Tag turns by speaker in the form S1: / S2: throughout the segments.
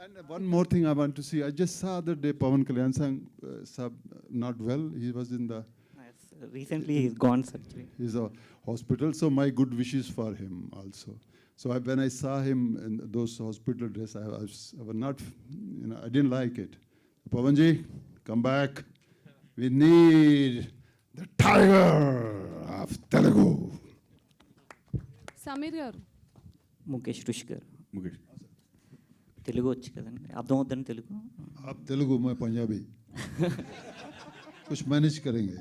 S1: And one more thing I want to see. I just saw the day Pawan Kalyan sang not well. He was in the
S2: Recently he's gone surgery.
S1: his hospital. So my good wishes for him also. So when I saw him in those hospital dress, I was not, I didn't like it. Pawanji, come back. We need the tiger of Telugu.
S3: Sameer గారు,
S2: ముఖేష్ ఋషి గారు.
S1: Mukesh.
S2: Telugu వచ్చు కదండి, అర్థం అవుద్దని తెలుగు.
S1: आप तेलुगु मैं पंजाबी कुछ मैनेज करेंगे.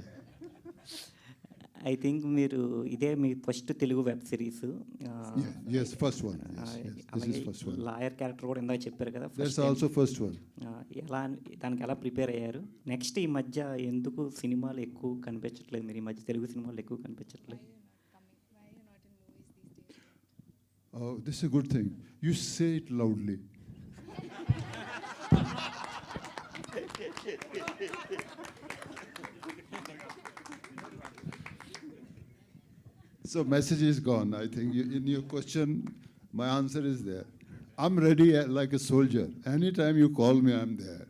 S2: ఐ థింక్ మీరు ఇదే మీ first Telugu web series.
S1: Yes, first one. Yes, this is first one.
S2: Lawyer character కూడా ఇందాక చెప్పారు కదా.
S1: That's also first one.
S2: దానికి ఎలా ప్రిపేర్ అయ్యారు? నెక్స్ట్ ఈ మధ్య ఎందుకు సినిమాలు ఎక్కువ కనిపించట్లేదు? మీరు ఈ మధ్య తెలుగు సినిమాలు ఎక్కువ కనిపించట్లేదు.
S1: Oh, this is a good thing. You say it loudly. So message is gone. I think in your question, my answer is there. I'm ready like a soldier. Anytime you call me, I'm there.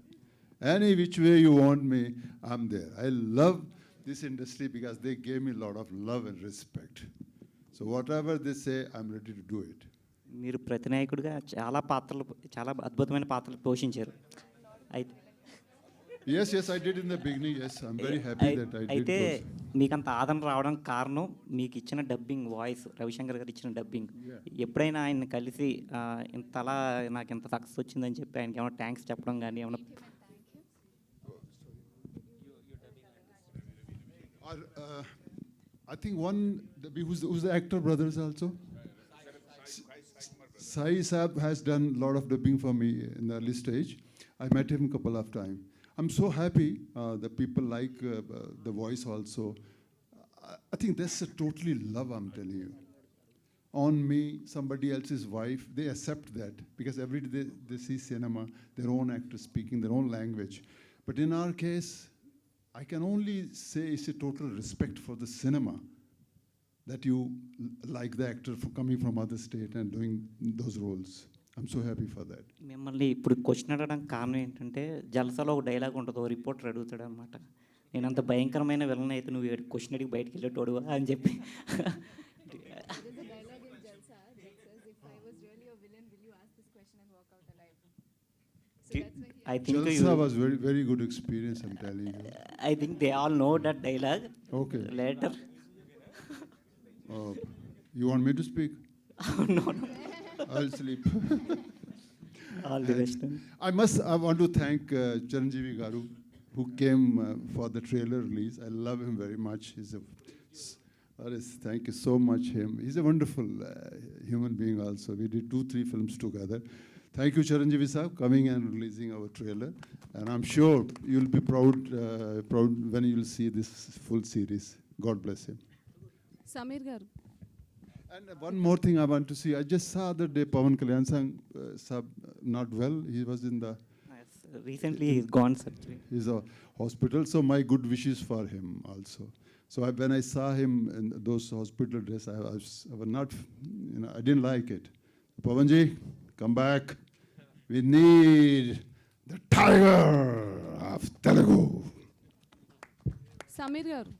S1: Any which way you want me, I'm there. I love this industry because they gave me a lot of love and respect. So whatever they say, I'm ready to do it.
S2: మీరు ప్రతినాయకుడిగా చాలా అద్భుతమైన పాత్రలు పోషించారు.
S1: Yes, I did in the beginning. Yes, I'm very happy that I did.
S2: అయితే మీకు అంత ఆదరణ రావడానికి కారణం మీకు ఇచ్చిన డబ్బింగ్ వాయిస్, రవిశంకర్ గారు ఇచ్చిన డబ్బింగ్. ఎప్పుడైనా ఆయన కలిసి ఇంతలా నాకు ఇంత సక్సెస్ వచ్చిందని చెప్పి ఆయనకి ఏమైనా థ్యాంక్స్ చెప్పడం కానీ ఏమైనా?
S1: I think who's the actor brothers also? Sai Saab has done a lot of dubbing for me in the early stage. I met him a couple of times. I'm so happy that people like the voice also. I think that's a totally love, I'm telling you. On me, somebody else's wife, they accept that because every day they see cinema, their own actors speaking their own language. But in our case, I can only say it's a total respect for the cinema that you like the actor for coming from other state and doing those roles. I'm so happy for that.
S2: మిమ్మల్ని ఇప్పుడు question అడగడానికి కారణం ఏంటంటే, జలసాలో ఒక dialogue ఉంటుంది, ఓ reporter అడుగుతాడు అనమాట, నేను అంత భయంకరమైన విలన్ అయితే నువ్వు క్వశ్చన్ అడిగి బయటకు వెళ్ళేటోడు అని చెప్పి. I think
S1: Jalsa was very good experience, I'm telling you.
S2: I think they all know that dialogue.
S1: Okay.
S2: Later.
S1: You want me to speak?
S2: No.
S1: I'll sleep.
S2: All the best.
S1: I want to thank Chiranjeevi Garu, who came for the trailer release. I love him very much. Thank you so much him. He's a wonderful human being also. We did 2-3 films together. Thank you, Chiranjeevi Saab, coming and releasing our trailer. And I'm sure you'll be proud when you'll see this full series. God bless him.
S3: Sameer గారు,
S1: And one more thing I want to see. I just saw the day Pawan Kalyan sang not well. He was in the
S2: Recently he's gone surgery.
S1: his hospital. So my good wishes for him also. So when I saw him in those hospital dress, I was not, I didn't like it. Pawanji, come back. We need the tiger of Telugu.
S3: Sameer గారు.